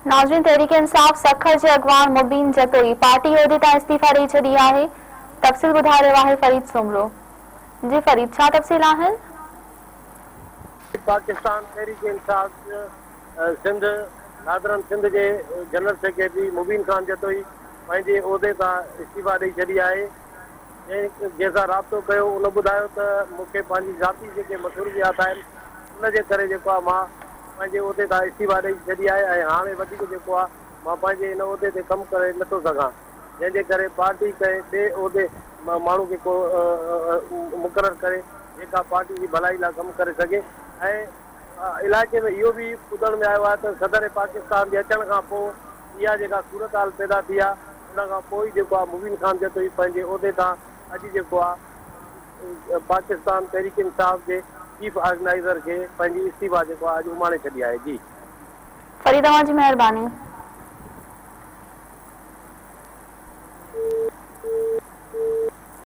नाज़रीन, तहरीक इंसाफ़ सखर जे अॻवान मुबीन जतोई पार्टी उहिदे तां इस्तीफ़ा ॾेई छॾी आहे। तफ़सील ॿुधाए रहियो आहे फरीद सुमरो। जी फरीद, छा तफ़सील आहिनि? पाकिस्तान तहरीक इंसाफ सिंध नादरन सिंध के जनरल सेक्रेटरी मुबीन खान जतोई पंहिंजे उहिदे तां इस्तीफ़ा ॾेई छॾी आहे। जंहिंसां राब्तो कयो उन ॿुधायो त मूंखे पंहिंजी ज़ाती जेके मसरूफ़ियात आहिनि उनजे करे जेको आहे मां पंहिंजे उहिदे तां इस्तीफ़ा ॾेई छॾी आहे ऐं हाणे वधीक जेको आहे मां पंहिंजे इन उहिदे ते कमु करे नथो सघां, जंहिंजे करे पार्टी ॿिए उहिदे माण्हू खे को मुक़ररु करे जेका पार्टी जी भलाई लाइ कमु करे सघे। ऐं इलाइक़े में इहो बि ॿुधण में आयो आहे त सदर पाकिस्तान जे अचण खां पोइ इहा जेका सूरत हाल पैदा थी आहे उन खां पोइ जेको आहे मुबीन खान जतोई पंहिंजे उहिदे तां अॼु जेको आहे पाकिस्तान तहरीक इंसाफ़ जे चीफ ऑर्गेनाइज़र खे पंहिंजी इस्तीफ़ा जेको आहे अॼु उमाणे छॾी आहे। जी फरीद, तव्हांजी महिरबानी।